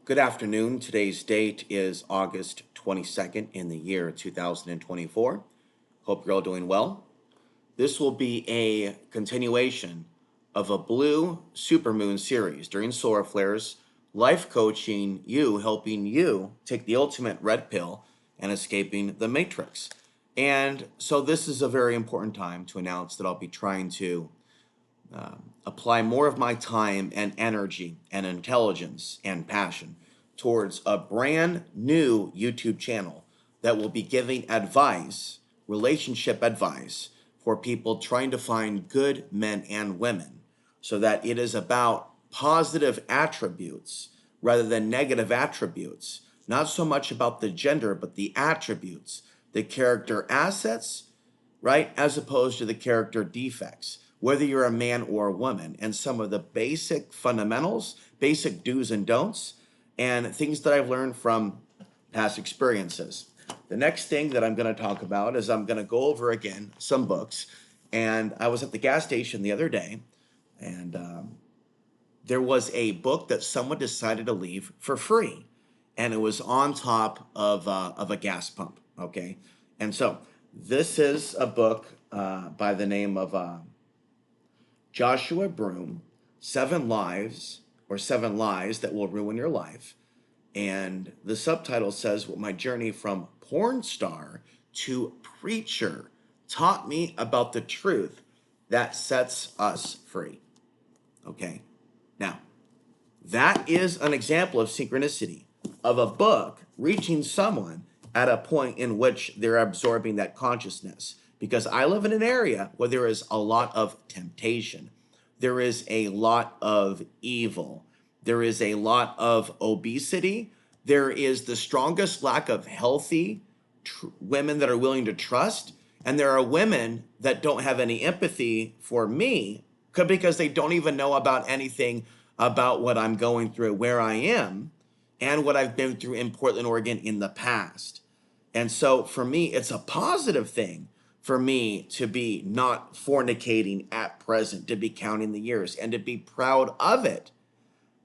Good afternoon. Today's date is August 22nd in the year 2024. Hope you're all doing well. This will be a continuation of a blue supermoon series during solar flares, life coaching you, helping you take the ultimate red pill and escaping the matrix. And so this is a very important time to announce that I'll be trying to apply more of my time and energy and intelligence and passion towards a brand new YouTube channel that will be giving advice, relationship advice, for people trying to find good men and women, so that it is about positive attributes rather than negative attributes. Not so much about the gender, but the attributes, the character assets, right? As opposed to the character defects, whether you're a man or a woman, and some of the basic fundamentals, basic do's and don'ts, and things that I've learned from past experiences. The next thing that I'm going to talk about is I'm going to go over again some books. And I was at the gas station the other day, and there was a book that someone decided to leave for free, and it was on top of a gas pump. Okay, and so this is a book by the name of Joshua Broom, Seven Lives or Seven Lies That Will Ruin Your Life. And the subtitle says, "What my journey from porn star to preacher taught me about the truth that sets us free." Okay, now that is an example of synchronicity, of a book reaching someone at a point in which they're absorbing that consciousness. Because I live in an area where there is a lot of temptation, there is a lot of evil, there is a lot of obesity, there is the strongest lack of healthy women that are willing to trust, and there are women that don't have any empathy for me because they don't even know about anything about what I'm going through, where I am, and what I've been through in Portland, Oregon in the past. And so for me, it's a positive thing for me to be not fornicating at present, to be counting the years, and to be proud of it,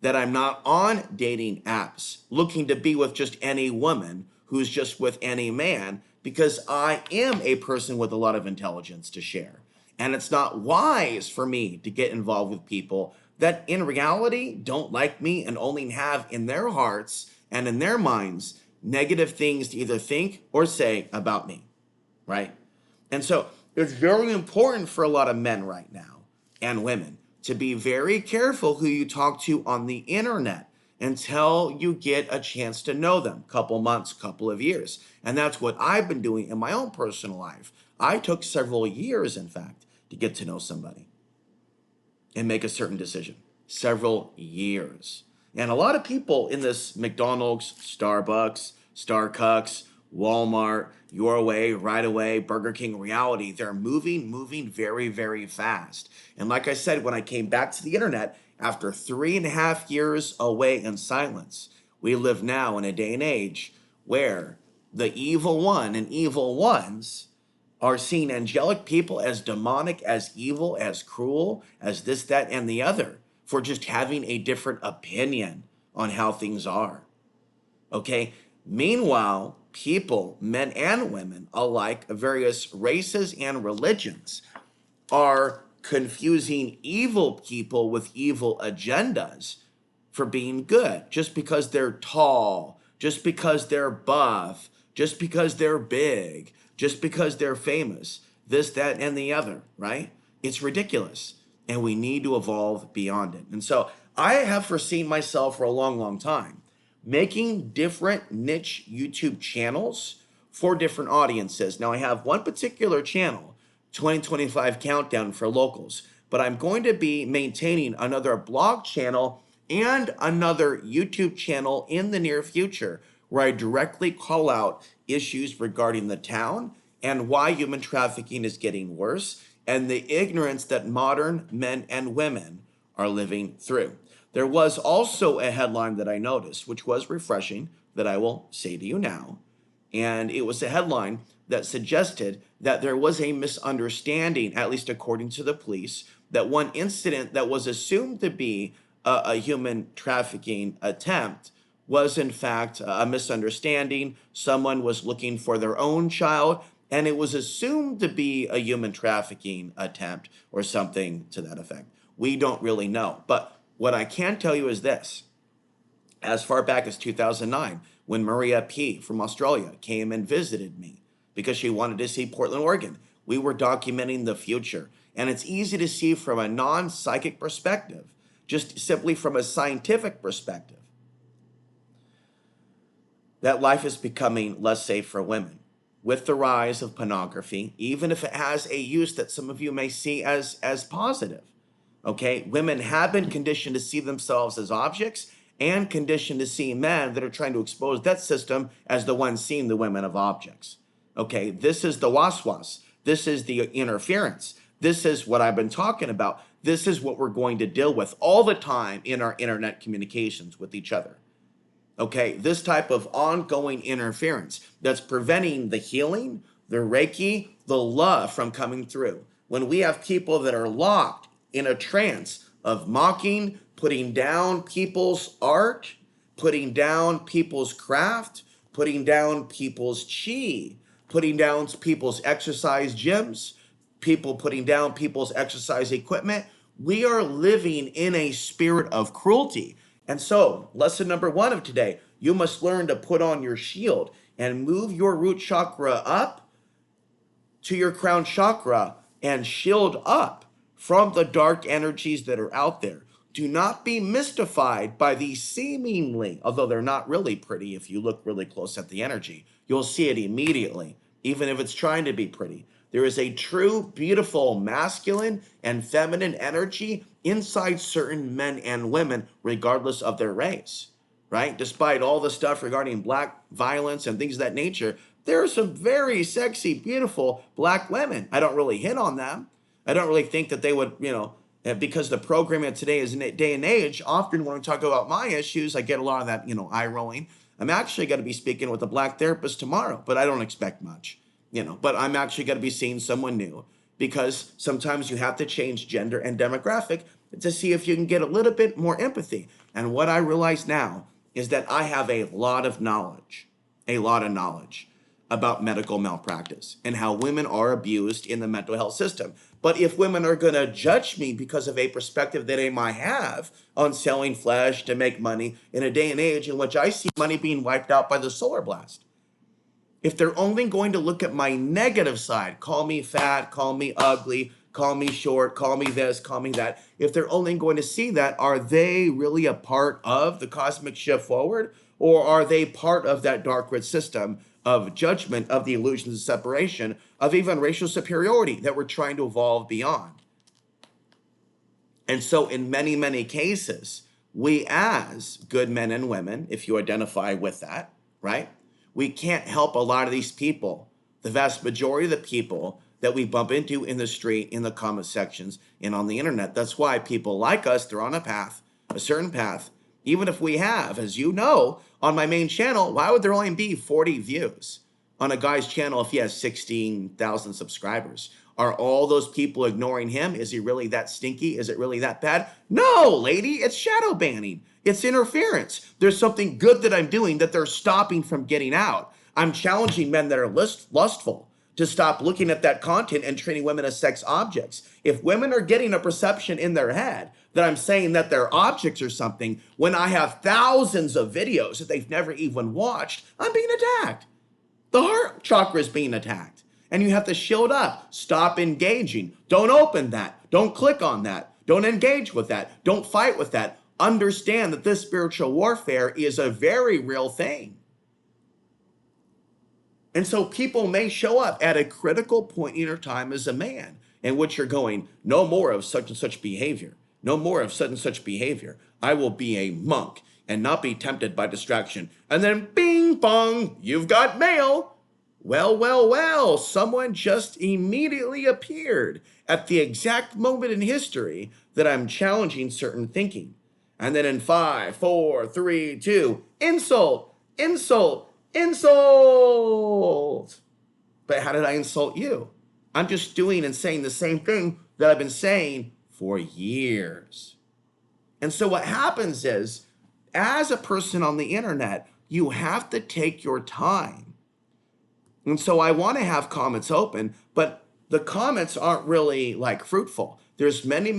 that I'm not on dating apps looking to be with just any woman who's just with any man, because I am a person with a lot of intelligence to share. And it's not wise for me to get involved with people that in reality don't like me and only have in their hearts and in their minds negative things to either think or say about me, right? And so it's very important for a lot of men right now and women to be very careful who you talk to on the internet until you get a chance to know them, couple months, couple of years. And that's what I've been doing in my own personal life. I took several years, in fact, to get to know somebody and make a certain decision. Several years. And a lot of people in this McDonald's, Starbucks, Starcucks, Walmart, Your Way, Right Away, Burger King reality, they're moving very, very fast. And like I said, when I came back to the internet after 3.5 years away in silence, we live now in a day and age where the evil one and evil ones are seeing angelic people as demonic, as evil, as cruel, as this, that, and the other, for just having a different opinion on how things are. Okay? Meanwhile, people, men and women alike, various races and religions, are confusing evil people with evil agendas for being good, just because they're tall, just because they're buff, just because they're big, just because they're famous, this, that, and the other, right? It's ridiculous. And we need to evolve beyond it. And so I have foreseen myself for a long, long time making different niche YouTube channels for different audiences. Now I have one particular channel, 2025 Countdown for locals, but I'm going to be maintaining another blog channel and another YouTube channel in the near future where I directly call out issues regarding the town and why human trafficking is getting worse and the ignorance that modern men and women are living through. There was also a headline that I noticed, which was refreshing, that I will say to you now. And it was a headline that suggested that there was a misunderstanding, at least according to the police, that one incident that was assumed to be a human trafficking attempt was in fact a misunderstanding. Someone was looking for their own child, and it was assumed to be a human trafficking attempt or something to that effect. We don't really know. But what I can tell you is this: as far back as 2009, when Maria P. from Australia came and visited me because she wanted to see Portland, Oregon, we were documenting the future. And it's easy to see from a non psychic perspective, just simply from a scientific perspective, that life is becoming less safe for women with the rise of pornography, even if it has a use that some of you may see as positive. Okay, women have been conditioned to see themselves as objects and conditioned to see men that are trying to expose that system as the ones seeing the women of objects. Okay, this is the waswas. This is the interference. This is what I've been talking about. This is what we're going to deal with all the time in our internet communications with each other. Okay, this type of ongoing interference that's preventing the healing, the Reiki, the love from coming through. When we have people that are locked in a trance of mocking, putting down people's art, putting down people's craft, putting down people's chi, putting down people's exercise gyms, people putting down people's exercise equipment, we are living in a spirit of cruelty. And so, lesson number 1 of today, you must learn to put on your shield and move your root chakra up to your crown chakra and shield up from the dark energies that are out there. Do not be mystified by these seemingly, although they're not really pretty if you look really close at the energy. You'll see it immediately, even if it's trying to be pretty. There is a true, beautiful, masculine and feminine energy inside certain men and women, regardless of their race, right? Despite all the stuff regarding black violence and things of that nature, there are some very sexy, beautiful black women. I don't really hit on them. I don't really think that they would, because the programming today is in a day and age, often when I talk about my issues, I get a lot of that, eye rolling. I'm actually going to be speaking with a black therapist tomorrow, but I don't expect much. But I'm actually going to be seeing someone new, because sometimes you have to change gender and demographic to see if you can get a little bit more empathy. And what I realize now is that I have a lot of knowledge about medical malpractice and how women are abused in the mental health system. But if women are going to judge me because of a perspective that they might have on selling flesh to make money in a day and age in which I see money being wiped out by the solar blast, if they're only going to look at my negative side, call me fat, call me ugly, call me short, call me this, call me that, if they're only going to see that, are they really a part of the cosmic shift forward? Or are they part of that dark grid system of judgment, of the illusions of separation, of even racial superiority that we're trying to evolve beyond? And so in many, many cases, we as good men and women, if you identify with that, right? We can't help a lot of these people, the vast majority of the people that we bump into in the street, in the comment sections, and on the internet. That's why people like us, they're on a path, a certain path. Even if we have, as you know, on my main channel, why would there only be 40 views on a guy's channel if he has 16,000 subscribers? Are all those people ignoring him? Is he really that stinky? Is it really that bad? No, lady, it's shadow banning. It's interference. There's something good that I'm doing that they're stopping from getting out. I'm challenging men that are lustful to stop looking at that content and treating women as sex objects. If women are getting a perception in their head that I'm saying that they're objects or something, when I have thousands of videos that they've never even watched, I'm being attacked. The heart chakra is being attacked. And you have to shield up. Stop engaging. Don't open that. Don't click on that. Don't engage with that. Don't fight with that. Understand that this spiritual warfare is a very real thing. And so people may show up at a critical point in your time as a man in which you're going, no more of such and such behavior. No more of such and such behavior. I will be a monk and not be tempted by distraction. And then bing bong, you've got mail. Well, someone just immediately appeared at the exact moment in history that I'm challenging certain thinking. And then in 5, 4, 3, 2, insult, insult, insult. But how did I insult you? I'm just doing and saying the same thing that I've been saying for years. And so what happens is, as a person on the internet, you have to take your time. And so I want to have comments open, but the comments aren't really like fruitful. There's many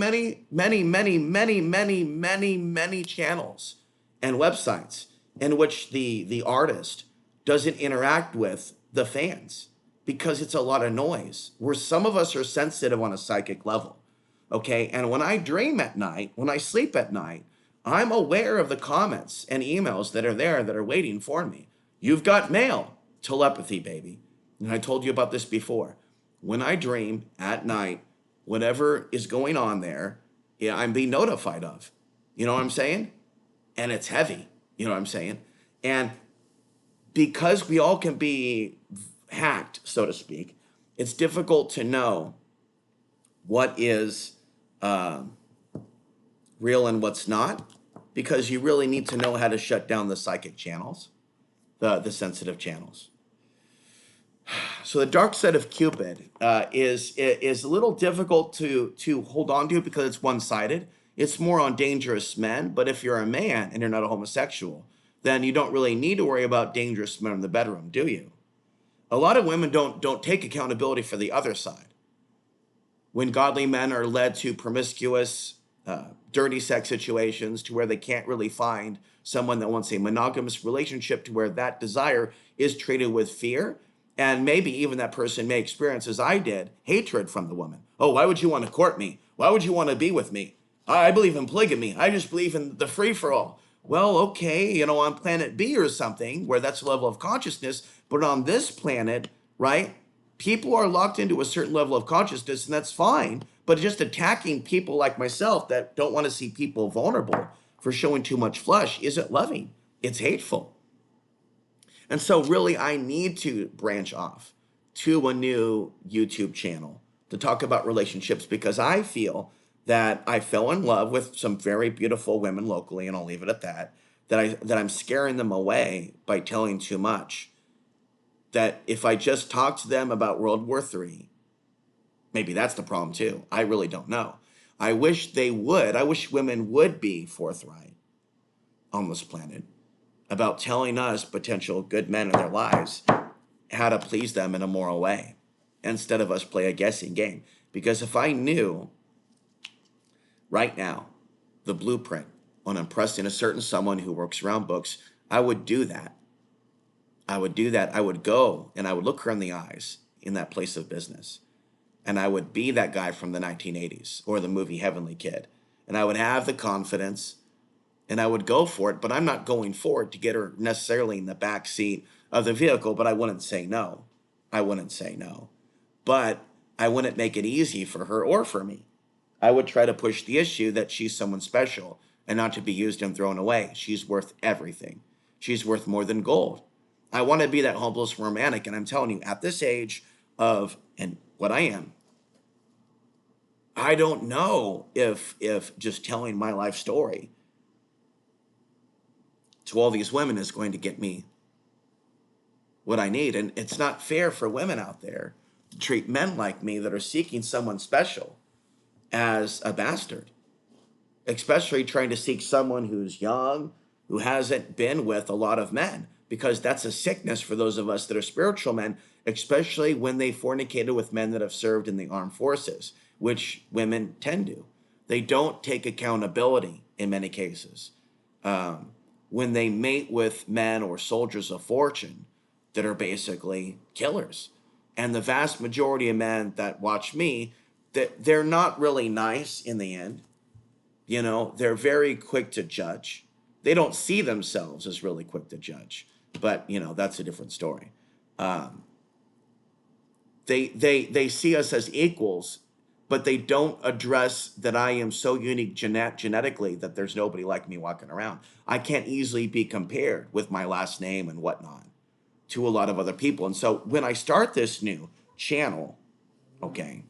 channels and websites in which the artist doesn't interact with the fans because it's a lot of noise. Where some of us are sensitive on a psychic level. Okay. And when I dream at night, when I sleep at night, I'm aware of the comments and emails that are there that are waiting for me. You've got mail, telepathy, baby. And I told you about this before. When I dream at night, whatever is going on there, yeah, I'm being notified of. You know what I'm saying? And it's heavy. You know what I'm saying? And because we all can be hacked, so to speak, it's difficult to know what is real and what's not, because you really need to know how to shut down the psychic channels, the sensitive channels. So the Dark Set of Cupid is a little difficult to hold on to because it's one-sided. It's more on dangerous men, but if you're a man and you're not a homosexual, then you don't really need to worry about dangerous men in the bedroom, do you? A lot of women don't take accountability for the other side. When godly men are led to promiscuous, dirty sex situations to where they can't really find someone that wants a monogamous relationship, to where that desire is treated with fear, and maybe even that person may experience, as I did, hatred from the woman. Oh, why would you want to court me? Why would you want to be with me? I believe in polygamy. I just believe in the free-for-all. Well, okay, on planet B or something, where that's a level of consciousness, but on this planet, right, people are locked into a certain level of consciousness, and that's fine. But just attacking people like myself that don't want to see people vulnerable for showing too much flesh isn't loving. It's hateful. And so really, I need to branch off to a new YouTube channel to talk about relationships, because I feel that I fell in love with some very beautiful women locally, and I'll leave it at that, that I'm scaring them away by telling too much. That if I just talk to them about World War III, maybe that's the problem too. I really don't know. I wish they would. I wish women would be forthright on this planet about telling us, potential good men in their lives, how to please them in a moral way, instead of us play a guessing game. Because if I knew right now the blueprint on impressing a certain someone who works around books, I would do that. I would do that. I would go and I would look her in the eyes in that place of business. And I would be that guy from the 1980s or the movie Heavenly Kid. And I would have the confidence and I would go for it, but I'm not going for it to get her necessarily in the back seat of the vehicle, but I wouldn't say no. I wouldn't say no. But I wouldn't make it easy for her or for me. I would try to push the issue that she's someone special and not to be used and thrown away. She's worth everything. She's worth more than gold. I want to be that hopeless romantic, and I'm telling you, at this age of, and what I am, I don't know if just telling my life story to all these women is going to get me what I need. And it's not fair for women out there to treat men like me that are seeking someone special as a bastard, especially trying to seek someone who's young, who hasn't been with a lot of men, because that's a sickness for those of us that are spiritual men, especially when they fornicated with men that have served in the armed forces, which women tend to. They don't take accountability in many cases. When they mate with men or soldiers of fortune that are basically killers. And the vast majority of men that watch me, that they're not really nice in the end. They're very quick to judge. They don't see themselves as really quick to judge, but that's a different story. They see us as equals, but they don't address that I am so unique genetically that there's nobody like me walking around. I can't easily be compared with my last name and whatnot to a lot of other people. And so when I start this new channel, okay,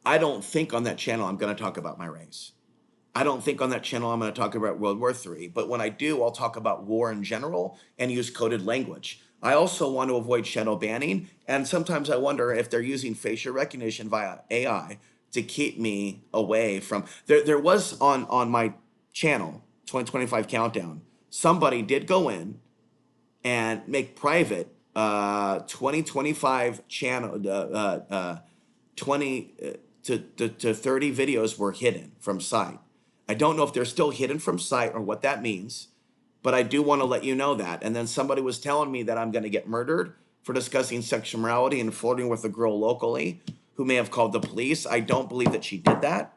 I don't think on that channel I'm going to talk about my race. I don't think on that channel I'm going to talk about World War III. But when I do, I'll talk about war in general and use coded language. I also want to avoid shadow banning. And sometimes I wonder if they're using facial recognition via AI to keep me away from... There was on my channel 2025 countdown, somebody did go in and make private 2025 channel 20 to 30 videos were hidden from sight. I don't know if they're still hidden from sight or what that means, but I do want to let you know that. And then somebody was telling me that I'm going to get murdered for discussing sexual morality and flirting with a girl locally who may have called the police. I don't believe that she did that.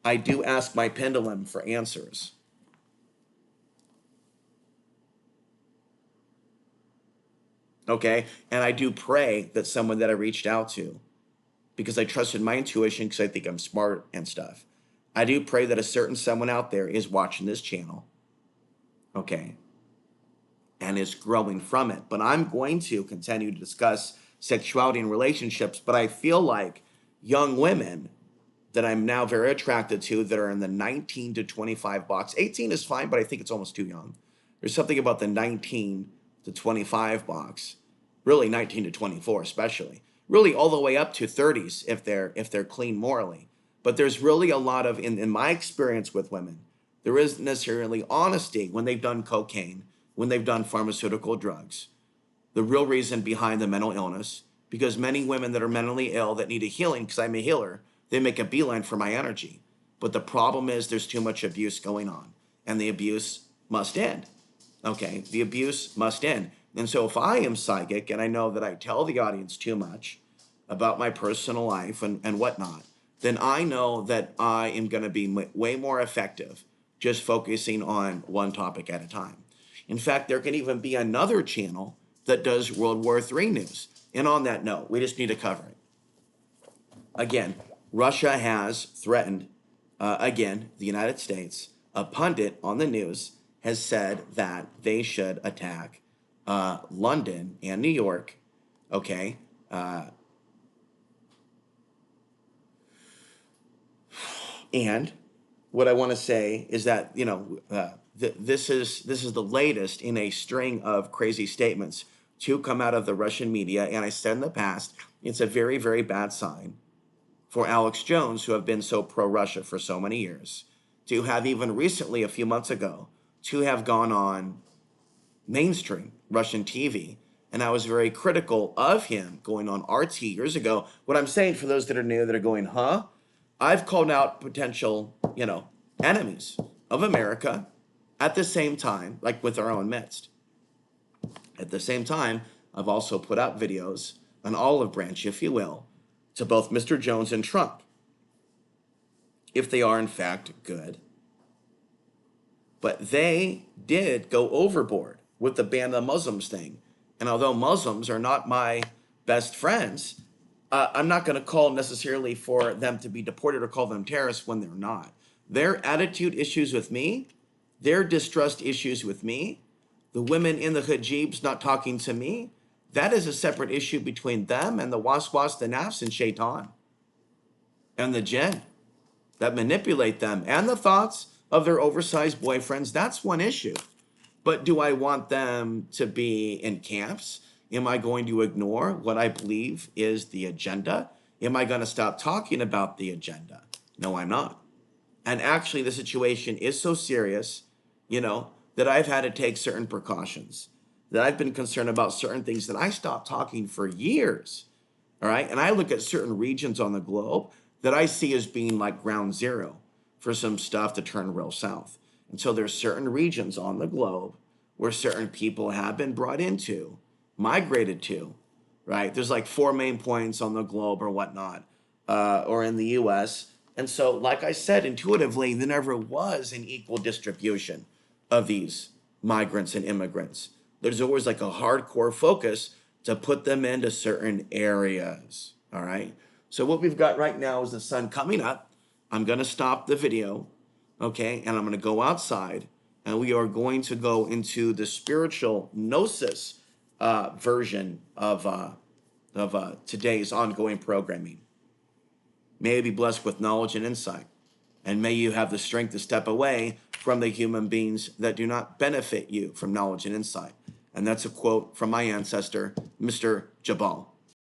I do ask my pendulum for answers. Okay? And I do pray that someone that I reached out to, because I trusted my intuition because I think I'm smart and stuff, I do pray that a certain someone out there is watching this channel, okay, and is growing from it. But I'm going to continue to discuss sexuality and relationships, but I feel like young women that I'm now very attracted to that are in the 19 to 25 box. 18 is fine, but I think it's almost too young. There's something about the 19 to 25 box, really 19 to 24 especially, really all the way up to 30s if they're clean morally. But there's really a lot of, in my experience with women, there isn't necessarily honesty when they've done cocaine, when they've done pharmaceutical drugs. The real reason behind the mental illness, because many women that are mentally ill that need a healing, because I'm a healer, they make a beeline for my energy. But the problem is there's too much abuse going on, and the abuse must end. Okay, the abuse must end. And so if I am psychic and I know that I tell the audience too much about my personal life and whatnot, then I know that I am going to be way more effective just focusing on one topic at a time. In fact, there can even be another channel that does World War III news. And on that note, we just need to cover it. Again, Russia has threatened, again, the United States. A pundit on the news has said that they should attack London and New York, okay? And what I want to say is that, you know, this is the latest in a string of crazy statements to come out of the Russian media. And I said in the past, it's a very, very bad sign for Alex Jones, who have been so pro-Russia for so many years, to have even recently, a few months ago, to have gone on mainstream Russian TV. And I was very critical of him going on RT years ago. What I'm saying for those that are new, that are going, huh? I've called out potential, you know, enemies of America at the same time, like with our own midst. At the same time, I've also put out videos, an olive branch, if you will, to both Mr. Jones and Trump, if they are in fact good. But they did go overboard with the ban of Muslims thing. And although Muslims are not my best friends, I'm not going to call necessarily for them to be deported or call them terrorists when they're not. Their attitude issues with me, their distrust issues with me, the women in the hijabs not talking to me, that is a separate issue between them and the waswas, the nafs, and shaitan, and the jinn that manipulate them, and the thoughts of their oversized boyfriends. That's one issue. But do I want them to be in camps? Am I going to ignore what I believe is the agenda? Am I going to stop talking about the agenda? No, I'm not. And actually, the situation is so serious, you know, that I've had to take certain precautions, that I've been concerned about certain things that I stopped talking for years. All right. And I look at certain regions on the globe that I see as being like ground zero for some stuff to turn real south. And so there's certain regions on the globe where certain people have been brought into, migrated to, right? There's like 4 main points on the globe or whatnot, or in the US. And so, like I said, intuitively, there never was an equal distribution of these migrants and immigrants. There's always like a hardcore focus to put them into certain areas, all right? So what we've got right now is the sun coming up. I'm going to stop the video, okay? And I'm going to go outside, and we are going to go into the spiritual gnosis version of today's ongoing programming. May you be blessed with knowledge and insight, and may you have the strength to step away from the human beings that do not benefit you from knowledge and insight. And that's a quote from my ancestor, Mr. Jabal.